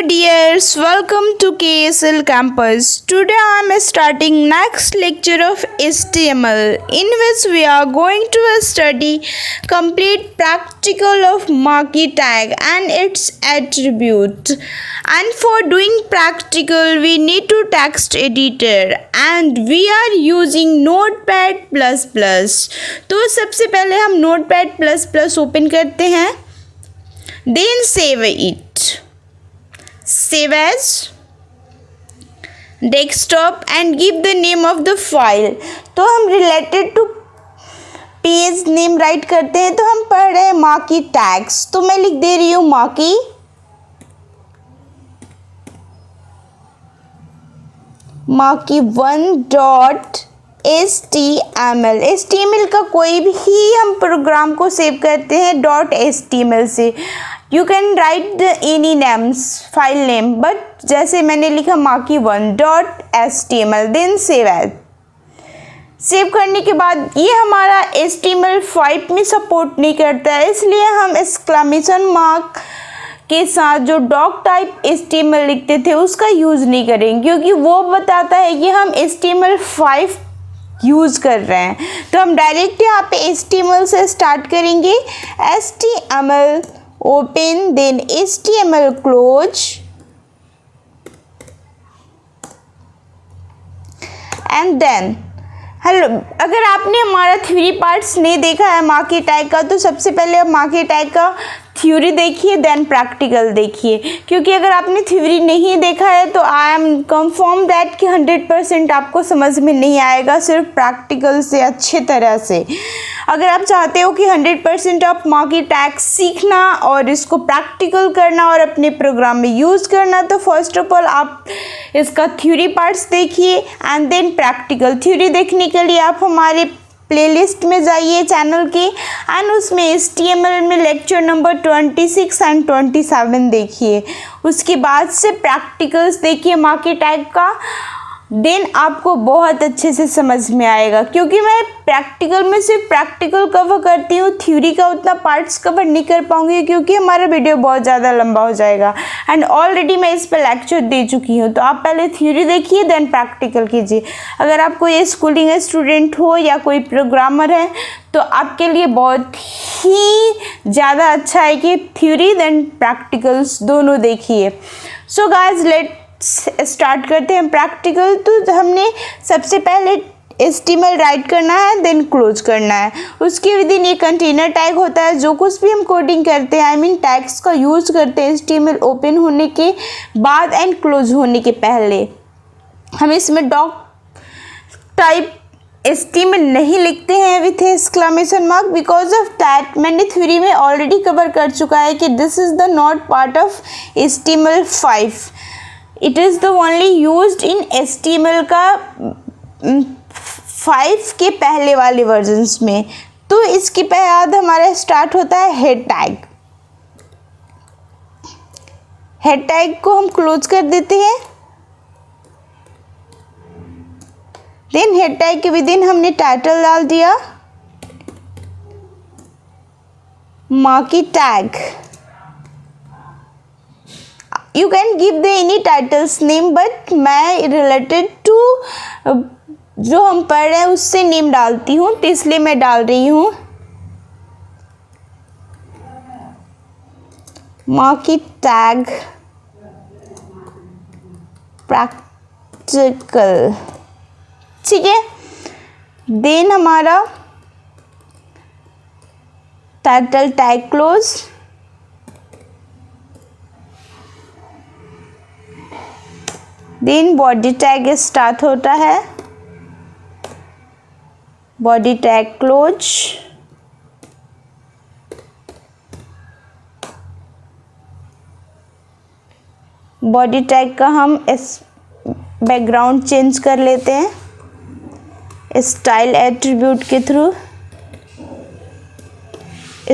dears, welcome to KSL campus. Today I am starting next lecture of HTML in which we are going to study complete practical of marquee tag and its attribute. And for doing practical we need to text editor and we are using Notepad++. तो सबसे पहले हम Notepad++ open करते हैं, then save it. Save as desktop and give the name of the file. तो हम related to page name right करते हैं, तो हम पढ़ रहे हैं marquee tags, तो मैं लिख दे रही हूँ marquee1.html. HTML का कोई भी हम प्रोग्राम को सेव करते हैं .html से. You can write the any names file name, but जैसे मैंने लिखा marquee1.html, then save as. Save करने के बाद ये हमारा HTML5 में सपोर्ट नहीं करता है, इसलिए हम एक्सक्लेमेशन मार्क के साथ जो डॉक टाइप HTML लिखते थे उसका यूज़ नहीं करेंगे, क्योंकि वो बताता है कि हम HTML5 यूज़ कर रहे हैं. तो हम डायरेक्ट यहाँ पे HTML से स्टार्ट करेंगे. HTML open, then HTML close, and then hello. अगर आपने हमारा थ्योरी पार्ट्स नहीं देखा है मार्quee टैग का, तो सबसे पहले आप मार्quee टैग का थ्योरी देखिए, देन प्रैक्टिकल देखिए, क्योंकि अगर आपने थ्योरी नहीं देखा है तो आई एम कंफर्म दैट कि 100% आपको समझ में नहीं आएगा सिर्फ प्रैक्टिकल से अच्छे तरह से. अगर आप चाहते हो कि 100% आप मार्quee टैग सीखना और इसको प्रैक्टिकल करना और अपने प्रोग्राम में यूज़ करना, तो फर्स्ट ऑफ ऑल आप इसका थ्योरी पार्ट्स देखिए एंड देन प्रैक्टिकल. थ्योरी देखने के लिए आप हमारे प्लेलिस्ट में जाइए चैनल के एंड उसमें HTML में लेक्चर नंबर 26 एंड 27 देखिए. उसके बाद से प्रैक्टिकल्स देखिए मार्quee टैग का, देन आपको बहुत अच्छे से समझ में आएगा. क्योंकि मैं प्रैक्टिकल में सिर्फ प्रैक्टिकल कवर करती हूँ, थ्योरी का उतना पार्ट्स कवर नहीं कर पाऊँगी क्योंकि हमारा वीडियो बहुत ज़्यादा लंबा हो जाएगा एंड ऑलरेडी मैं इस पर लेक्चर दे चुकी हूँ. तो आप पहले थ्योरी देखिए देन प्रैक्टिकल कीजिए. अगर आप कोई स्कूलिंग स्टूडेंट हो या कोई प्रोग्रामर है तो आपके लिए बहुत ही ज़्यादा अच्छा है कि थ्योरी देन प्रैक्टिकल्स दोनों देखिए. सो गाइज लेट स्टार्ट करते हैं प्रैक्टिकल. तो हमने सबसे पहले HTML राइट करना है, देन क्लोज करना है. उसके विदिन ये कंटेनर टैग होता है. जो कुछ भी हम कोडिंग करते हैं, आई मीन टैग्स का यूज़ करते हैं HTML ओपन होने के बाद एंड क्लोज होने के पहले, हम इसमें डॉक टाइप HTML नहीं लिखते हैं with exclamation mark. Because of that मैंने थ्योरी में ऑलरेडी कवर कर चुका है कि this is the not part of HTML5. It is the only used in HTML का 5 के पहले वाले वर्जन्स में. तो इसके बाद हमारा स्टार्ट होता है हेड टैग. हेड टैग को हम क्लोज कर देते हैं. देन हेड टैग के विदिन हमने टाइटल डाल दिया मार्quee tag. You can give the any titles name, but मैं related to जो हम पढ़ रहे हैं उससे नेम डालती हूँ, तो इसलिए मैं डाल रही हूँ मार्quee टैग प्रैक्टिकल. ठीक है. देन हमारा title tag close. Then body tag start होता है, body tag close. Body tag का हम इस बैकग्राउंड चेंज कर लेते हैं स्टाइल एट्रीब्यूट के through.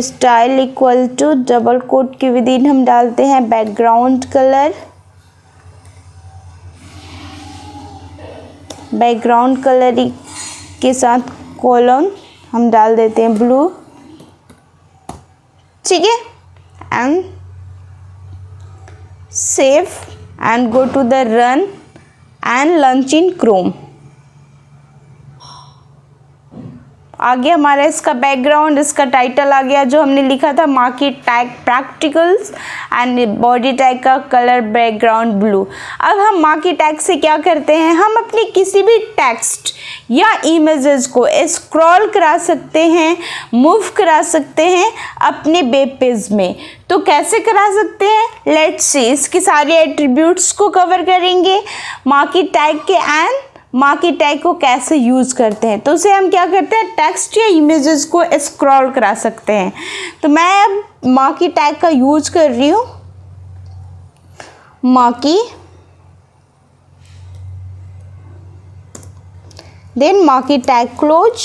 Style equal to double quote के विदिन हम डालते हैं बैकग्राउंड कलर. बैकग्राउंड कलर के साथ कॉलम हम डाल देते हैं ब्लू. ठीक है. And save and go to the run and launch in Chrome. आ गया हमारा इसका बैकग्राउंड, इसका टाइटल आ गया जो हमने लिखा था market tag practicals and body tag का कलर बैकग्राउंड ब्लू। अब हम मार्केट टैग से क्या करते हैं, हम अपने किसी भी टेक्स्ट या इमेजेस को स्क्रॉल करा सकते हैं, मूव करा सकते हैं अपने वेब पेज में। तो कैसे करा सकते हैं, लेट्स सी। इसके सारे एट्रीब्यूट्स को कवर करेंगे, मार्केट टैग के एंड मार्केट टैग को कैसे यूज़ करते हैं। तो उसे हम क्या करते हैं, टेक्स्ट या इमेजेस को स्क्रॉल करा सकते हैं। तो मैं अब मार्केट टैग का यूज कर रही हूँ, marquee then market tag close,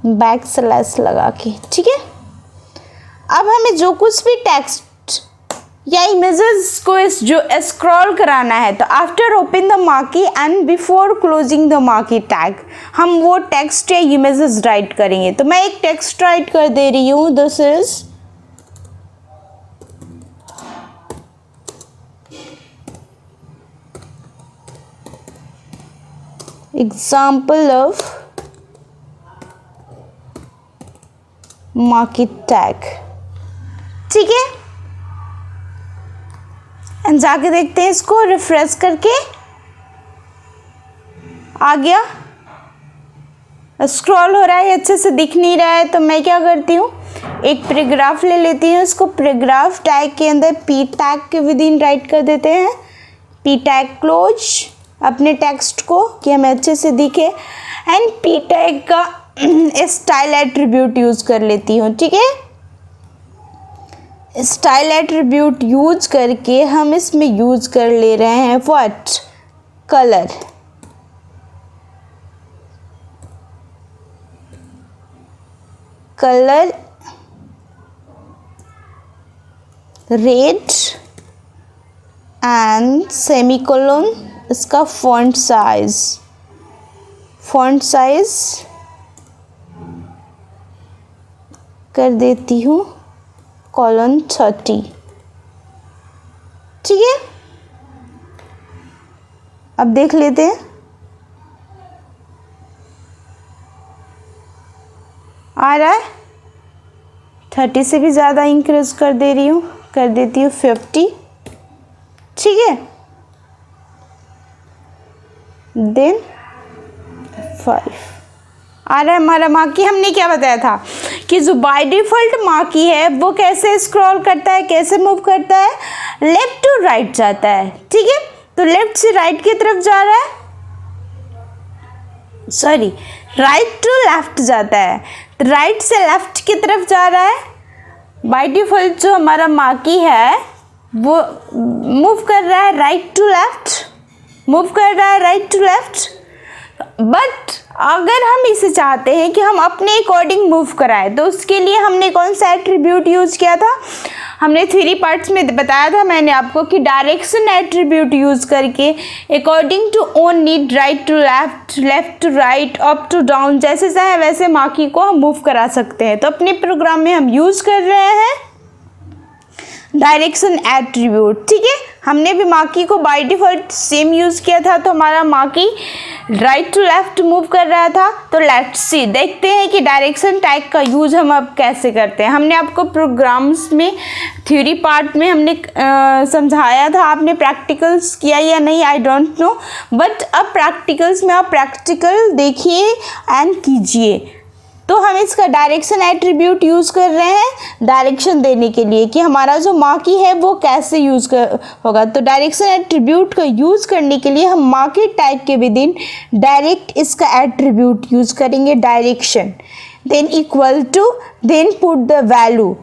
back slash लगा के, ठीक है। अब हमें जो कुछ भी टेक्स्ट या इमेजेस को जो स्क्रॉल कराना है, तो after open the marquee and before closing the marquee tag हम वो टेक्स्ट या इमेजेस राइट करेंगे। तो मैं एक टेक्स्ट राइट कर दे रही हूँ, this is example of market tag, ठीक है। एंड जाके देखते हैं इसको, रिफ्रेश करके आ गया, स्क्रॉल हो रहा है, अच्छे से दिख नहीं रहा है। तो मैं क्या करती हूँ, एक पैराग्राफ ले लेती हूँ, इसको पैराग्राफ टैग के अंदर पी टैग के विद इन राइट कर देते हैं, पी टैग क्लोज अपने टेक्स्ट को कि हमें अच्छे से दिखे, एंड पी टैग का स्टाइल एट्रीब्यूट यूज कर लेती हूँ, ठीक है। स्टाइल एट्रीब्यूट यूज करके हम इसमें यूज कर ले रहे हैं what, colour, colour red and semicolon, इसका फॉन्ट साइज कर देती हूँ कॉलन 30, ठीक है। अब देख लेते हैं, आ रहा है, 30 से भी ज़्यादा इंक्रीज कर दे रही हूँ, कर देती हूँ 50, ठीक है। देन 5 आ रहा है हमारा मार्की। हमने क्या बताया था कि जो बाय डिफ़ॉल्ट मार्की है वो कैसे स्क्रॉल करता है, कैसे मूव करता है, लेफ्ट टू राइट जाता है, ठीक है। तो लेफ्ट से राइट की तरफ जा रहा है, सॉरी राइट टू लेफ्ट जाता है, तो राइट से लेफ्ट की तरफ जा रहा है। बाय डिफ़ॉल्ट जो हमारा मार्की है वो मूव कर रहा है राइट टू लेफ्ट, मूव कर रहा है राइट टू लेफ्ट। बट अगर हम इसे चाहते हैं कि हम अपने अकॉर्डिंग मूव कराएं, तो उसके लिए हमने कौन सा एट्रीब्यूट यूज़ किया था, हमने 3 पार्ट्स में बताया था मैंने आपको कि डायरेक्शन एट्रीब्यूट यूज़ करके according to own need, right to left, left to right, up to down, जैसे चाहे वैसे मार्की को हम मूव करा सकते हैं। तो अपने प्रोग्राम में हम यूज़ कर रहे हैं डायरेक्शन एट्रीब्यूट, ठीक है। हमने भी मार्की को बाय डिफ़ॉल्ट सेम यूज़ किया था, तो हमारा marquee right to left move कर रहा था। तो लेट्स सी, देखते हैं कि डायरेक्शन टैग का यूज़ हम अब कैसे करते हैं। हमने आपको प्रोग्राम्स में थ्योरी पार्ट में हमने समझाया था, आपने प्रैक्टिकल्स किया या नहीं आई डोंट नो, बट अब प्रैक्टिकल्स में आप प्रैक्टिकल देखिए एंड कीजिए। तो हम इसका डायरेक्शन एट्रीब्यूट यूज़ कर रहे हैं डायरेक्शन देने के लिए कि हमारा जो मार्की है वो कैसे यूज़ होगा। तो डायरेक्शन एट्रीब्यूट का यूज़ करने के लिए हम मार्केट टैग के विद इन डायरेक्ट इसका एट्रीब्यूट यूज़ करेंगे, direction, then equal to, then put the value.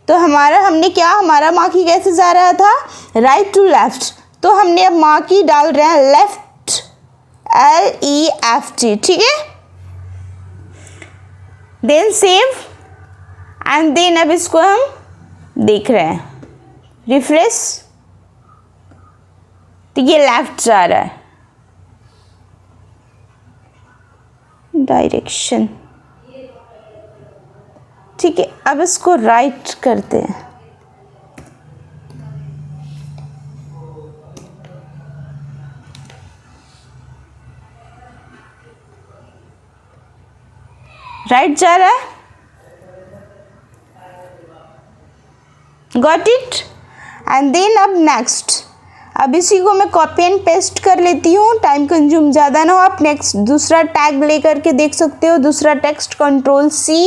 तो हमने क्या, हमारा मार्की कैसे जा रहा था, राइट टू लेफ्ट, तो हमने अब मार्की डाल रहे हैं लेफ्ट, LEFT, ठीक है। देन सेव एंड देन अब इसको हम देख रहे हैं, रिफ्रेश, तो ये लेफ्ट जा रहा है, डायरेक्शन। ठीक है, अब इसको राइट करते हैं। राइट जा रहा है, गॉट इट। एंड देन अब नेक्स्ट, अब इसी को मैं कॉपी एंड पेस्ट कर लेती हूँ, टाइम कंज्यूम ज़्यादा ना हो। आप नेक्स्ट दूसरा टैग लेकर के देख सकते हो। दूसरा text control C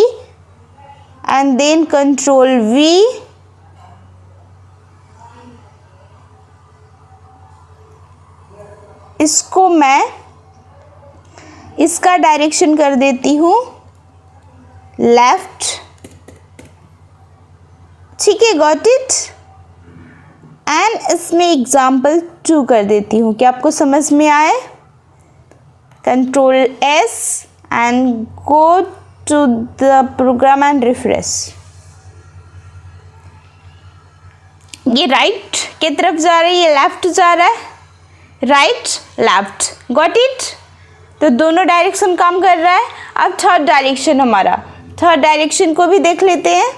and then control V, इसको मैं इसका डायरेक्शन कर देती हूँ लेफ्ट। ठीक है, गॉट इट। एंड इसमें एग्जाम्पल 2 कर देती हूँ कि आपको समझ में आए। Control S and go to the program and refresh. ये राइट की तरफ जा रहा है, ये लेफ्ट जा रहा है, राइट लेफ्ट, गॉट इट। तो दोनों डायरेक्शन काम कर रहा है। अब थर्ड डायरेक्शन, हमारा थर्ड डायरेक्शन को भी देख लेते हैं।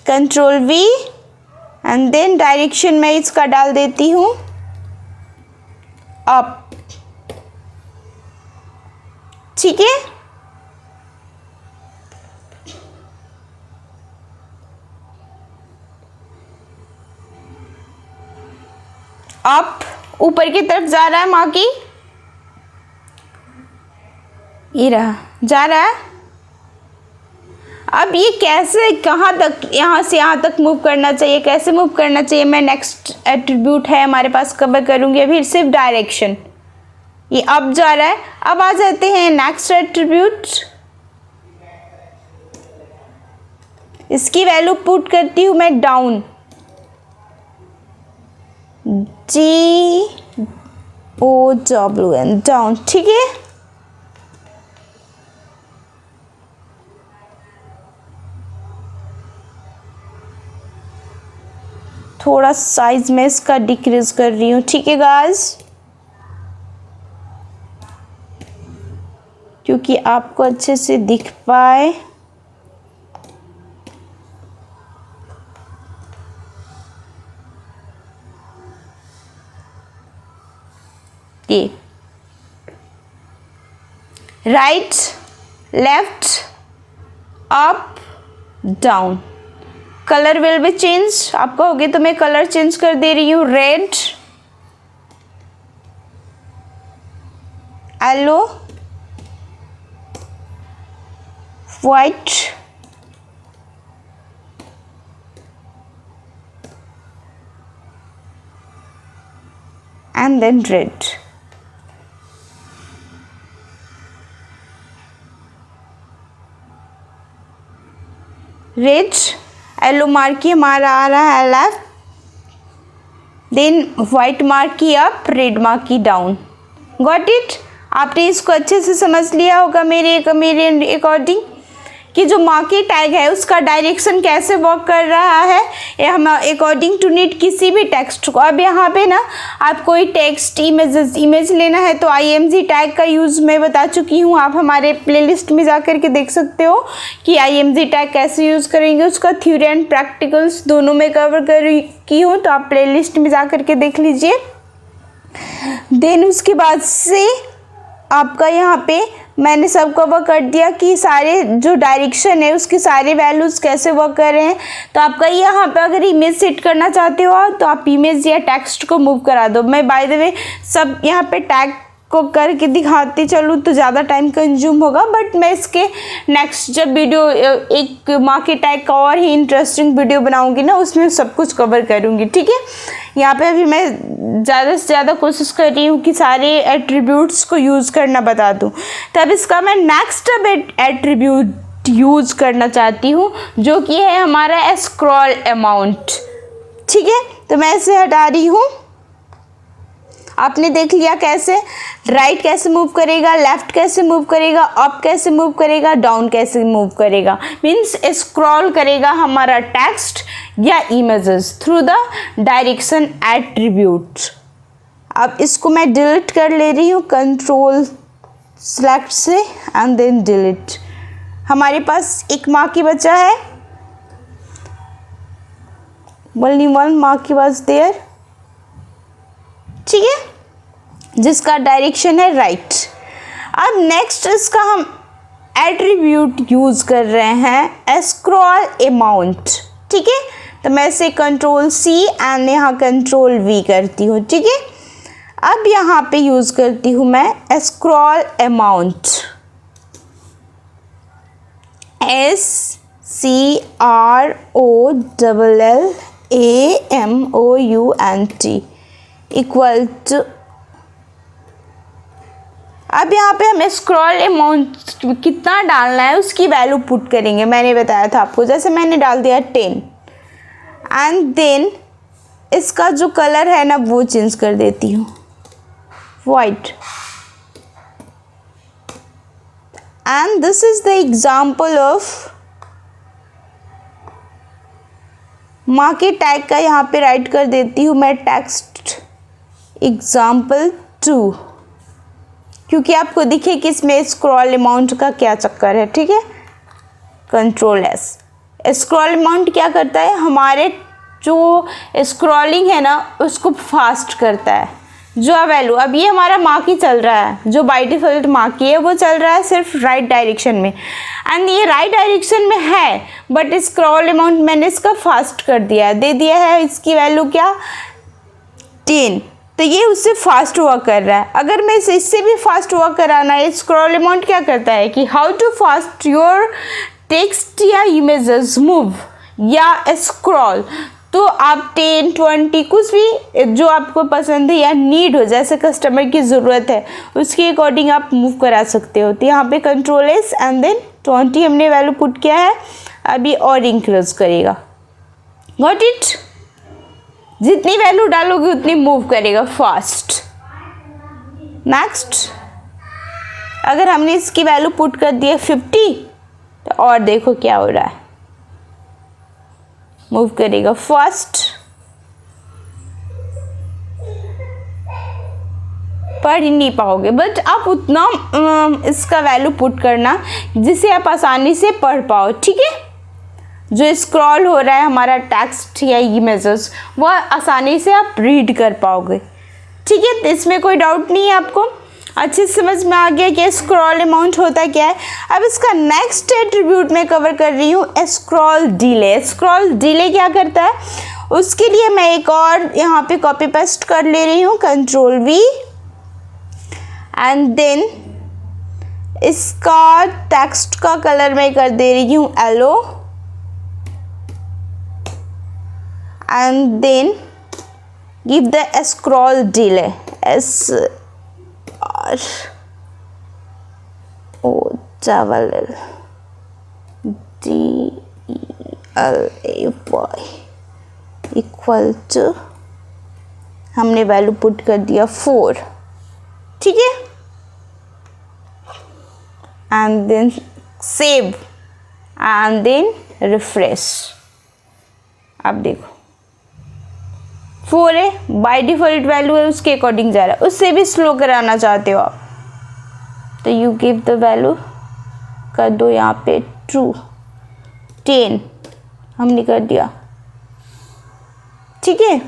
Control V and then direction में इसका डाल देती हूँ अप। ठीक है, अप ऊपर की तरफ जा रहा है, माँ की ये रहा, जा रहा है। अब ये कैसे, कहाँ तक, यहाँ से यहाँ तक मूव करना चाहिए, कैसे मूव करना चाहिए, मैं नेक्स्ट एट्रीब्यूट है हमारे पास कवर करूँगी। अभी सिर्फ डायरेक्शन, ये अप जा रहा है। अब आ जाते हैं नेक्स्ट एट्रीब्यूट, इसकी वैल्यू पुट करती हूँ मैं डाउन, DOWN, डाउन। ठीक है, थोड़ा साइज में इसका डिक्रीज कर रही हूँ। ठीक है गाइस, क्योंकि आपको अच्छे से दिख पाए। ये right left up down, colour will be change. आप कहोगे तो मैं कलर चेंज कर दे रही हूँ, red, yellow, white, and then red. Red, yellow marquee हमारा आ रहा है left, then white marquee up, red marquee down, got it. आपने इसको अच्छे से समझ लिया होगा मेरे अकॉर्डिंग कि जो मार्की टैग है उसका डायरेक्शन कैसे वर्क कर रहा है, ये हम अकॉर्डिंग टू नीड किसी भी टेक्स्ट को। अब यहाँ पे ना आप कोई टेक्स्ट इमेज लेना है तो IMG टैग का यूज़ मैं बता चुकी हूँ। आप हमारे प्लेलिस्ट में जा कर के देख सकते हो कि IMG टैग कैसे यूज़ करेंगे, उसका थ्योरी एंड प्रैक्टिकल्स दोनों में कवर की हूँ, तो आप प्लेलिस्ट में जा कर के देख लीजिए। देन उसके बाद से आपका यहाँ पे मैंने सब कवर कर दिया कि सारे जो डायरेक्शन है उसकी सारे वैल्यूज़ कैसे वर्क कर रहे हैं। तो आपका यहाँ पे अगर इमेज सेट करना चाहते हो तो आप इमेज या टेक्स्ट को मूव करा दो। मैं बाय द वे सब यहाँ पे टैग को करके दिखाती चलूँ तो ज़्यादा टाइम कंज्यूम होगा, बट मैं इसके नेक्स्ट जब वीडियो एक मार्केट टैग का और ही इंटरेस्टिंग वीडियो बनाऊंगी ना, उसमें सब कुछ कवर करूंगी। ठीक है, यहाँ पे अभी मैं ज़्यादा से ज़्यादा कोशिश कर रही हूँ कि सारे एट्रीब्यूट्स को यूज़ करना बता दूँ। तब इसका मैं नेक्स्ट एट्रीब्यूट यूज़ करना चाहती हूँ जो कि है हमारा स्क्रॉल अमाउंट। ठीक है, तो मैं इसे हटा रही हूँ। आपने देख लिया कैसे राइट कैसे मूव करेगा, लेफ्ट कैसे मूव करेगा, अप कैसे मूव करेगा, डाउन कैसे मूव करेगा, मीन्स स्क्रॉल करेगा हमारा टेक्स्ट या images through the direction attribute. अब इसको मैं डिलीट कर ले रही हूँ, कंट्रोल सेलेक्ट से एंड देन डिलीट। हमारे पास एक मार्की बचा है, only one marquee was there, ठीक है, जिसका डायरेक्शन है राइट। अब नेक्स्ट इसका हम एट्रीब्यूट यूज कर रहे हैं स्क्रॉल अमाउंट, ठीक है। तो मैं इसे कंट्रोल सी एंड यहाँ कंट्रोल वी करती हूँ, ठीक है। अब यहाँ पे यूज करती हूँ मैं scroll amount, SCROLLAMOUNT equal to. अब यहाँ पे हमें स्क्रॉल अमाउंट कितना डालना है उसकी वैल्यू पुट करेंगे। मैंने बताया था आपको, जैसे मैंने डाल दिया 10 एंड देन इसका जो कलर है ना वो चेंज कर देती हूँ, white. And this is the example of market tag का यहाँ पे राइट कर देती हूँ मैं टेक्स्ट एग्जाम्पल 2, क्योंकि आपको दिखे कि इसमें स्क्रॉल अमाउंट का क्या चक्कर है, ठीक है। Control S. स्क्रॉल अमाउंट क्या करता है, हमारे जो स्क्रॉलिंग है ना उसको फास्ट करता है। जो वैल्यू अब ये हमारा मार्की चल रहा है, जो बाय डिफॉल्ट मार्की है वो चल रहा है सिर्फ राइट डायरेक्शन में, एंड ये राइट डायरेक्शन में है, बट स्क्रॉल अमाउंट मैंने इसका फास्ट कर दिया है, दे दिया है इसकी वैल्यू क्या 10, तो ये उससे फास्ट हुआ कर रहा है। अगर मैं इससे भी फास्ट हुआ कराना है, स्क्रॉल अमाउंट क्या करता है कि how to fast your text या इमेजेस मूव या स्क्रॉल, तो आप 10, 20 कुछ भी जो आपको पसंद है या नीड हो, जैसे कस्टमर की ज़रूरत है उसके अकॉर्डिंग आप मूव करा सकते हो। तो यहाँ पे कंट्रोल एस एंड देन 20 हमने वैल्यू पुट किया है, अभी और इंक्रीज करेगा, गॉट इट। जितनी वैल्यू डालोगे उतनी मूव करेगा फास्ट। नेक्स्ट, अगर हमने इसकी वैल्यू पुट कर दी है 50, तो और देखो क्या हो रहा है, मूव करेगा फास्ट। पढ़ ही नहीं पाओगे, बट आप उतना इसका वैल्यू पुट करना जिसे आप आसानी से पढ़ पाओ, ठीक है। जो स्क्रॉल हो रहा है हमारा टेक्स्ट या इमेजेस, वो आसानी से आप रीड कर पाओगे, ठीक है। तो इसमें कोई डाउट नहीं है, आपको अच्छे से समझ में आ गया कि स्क्रॉल अमाउंट होता क्या है। अब इसका नेक्स्ट एट्रीब्यूट मैं कवर कर रही हूँ स्क्रॉल डिले। स्क्रॉल डिले क्या करता है, उसके लिए मैं एक और यहाँ पे कॉपी पेस्ट कर ले रही हूँ, कंट्रोल वी एंड देन इसका टेक्स्ट का कलर मैं कर दे रही हूँ yellow and then give the scroll delay SCROLLDELAY equal to, हमने वैल्यू पुट कर दिया 4, ठीक है। And then save and then refresh. अब देखो 4 है, बाय डिफॉल्ट वैल्यू है, उसके अकॉर्डिंग जा रहा है। उससे भी स्लो कराना चाहते हो आप तो यू गिव द वैल्यू कर दो यहाँ पे ट्रू, 10 हमने कर दिया, ठीक है।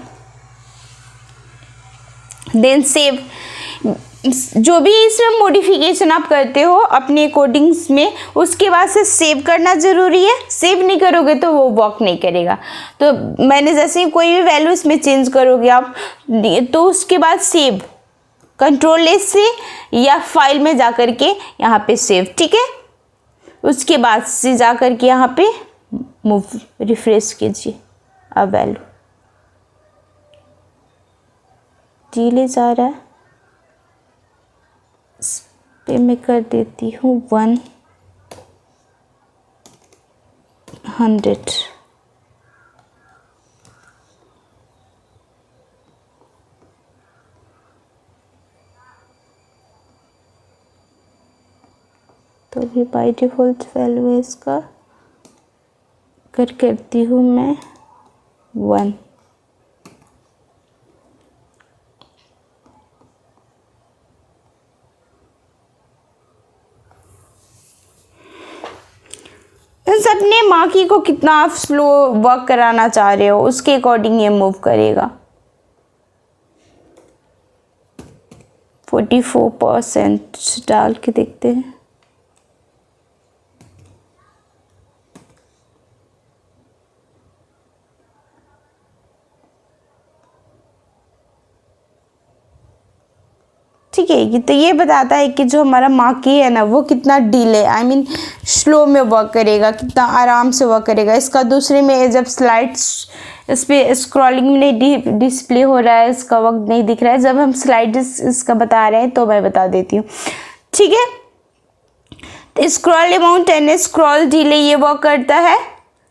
Then save. जो भी इसमें मॉडिफिकेशन आप करते हो अपने अकॉर्डिंग्स में, उसके बाद से सेव करना ज़रूरी है। सेव नहीं करोगे तो वो वर्क नहीं करेगा। तो मैंने जैसे ही कोई भी वैल्यू इसमें चेंज करोगे आप, तो उसके बाद सेव, कंट्रोल एस से या फाइल में जा कर के यहाँ पे सेव, ठीक है। उसके बाद से जा कर के यहाँ पे मूव, रिफ्रेश कीजिए। अब वैल्यू डिले जा रहा है, इस पे मैं कर देती हूँ 100। तो भी बाय डिफ़ॉल्ट वैल्यू है इसका, करती हूँ मैं 1। मीन्स अपने माकी को कितना आप स्लो वर्क कराना चाह रहे हो उसके अकॉर्डिंग ये मूव करेगा। 44% डाल के देखते हैं। ठीक है, तो ये बताता है कि जो हमारा माकी है ना वो कितना डीले आई मीन स्लो में वर्क करेगा, कितना आराम से वर्क करेगा। इसका दूसरे में जब स्लाइड्स इस पर स्क्रॉलिंग में नहीं डिस्प्ले हो रहा है, इसका वक्त नहीं दिख रहा है, जब हम स्लाइड्स इसका बता रहे हैं तो मैं बता देती हूँ। ठीक है, तो scroll amount and scroll delay ये वर्क करता है।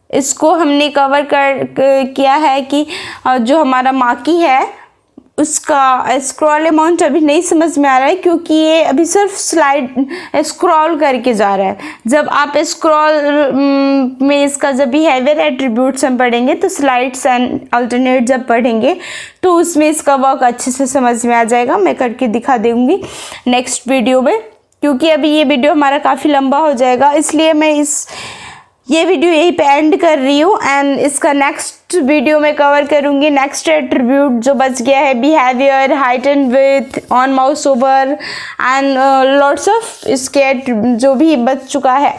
इसको हमने कवर किया है कि जो हमारा माकी है उसका स्क्रॉल अमाउंट अभी नहीं समझ में आ रहा है क्योंकि ये अभी सिर्फ स्लाइड स्क्रॉल करके जा रहा है। जब आप स्क्रॉल में इसका जब बिहेवियर एट्रीब्यूट्स हम पढ़ेंगे तो स्लाइड्स एंड अल्टरनेट जब पढ़ेंगे तो उसमें इसका वर्क अच्छे से समझ में आ जाएगा। मैं करके दिखा दूँगी नेक्स्ट वीडियो में, क्योंकि अभी ये वीडियो हमारा काफ़ी लंबा हो जाएगा, इसलिए मैं ये वीडियो यहीं पे एंड कर रही हूँ। एंड इसका नेक्स्ट वीडियो में कवर करूँगी नेक्स्ट एट्रीब्यूट जो बच गया है, behaviour, height and width, on mouse over and lots of इसके जो भी बच चुका है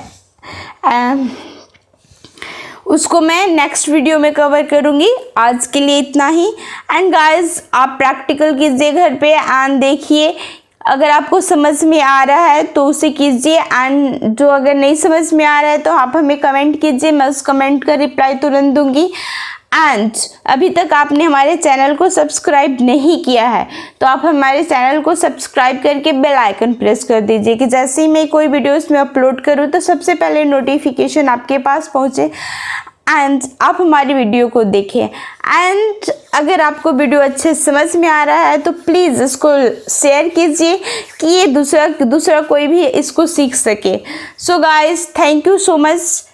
उसको मैं नेक्स्ट वीडियो में कवर करूँगी। आज के लिए इतना ही। एंड गाइस आप प्रैक्टिकल कीजिए घर पे एंड देखिए, अगर आपको समझ में आ रहा है तो उसे कीजिए एंड जो अगर नहीं समझ में आ रहा है तो आप हमें कमेंट कीजिए, मैं उस कमेंट का रिप्लाई तुरंत दूंगी। एंड अभी तक आपने हमारे चैनल को सब्सक्राइब नहीं किया है तो आप हमारे चैनल को सब्सक्राइब करके बेल आइकन प्रेस कर दीजिए कि जैसे ही मैं कोई वीडियोस में अपलोड करूं तो सबसे पहले नोटिफिकेशन आपके पास पहुंचे एंड आप हमारी वीडियो को देखें। एंड अगर आपको वीडियो अच्छे समझ में आ रहा है तो प्लीज़ इसको शेयर कीजिए कि ये दूसरा कोई भी इसको सीख सके। So guys, thank you so much.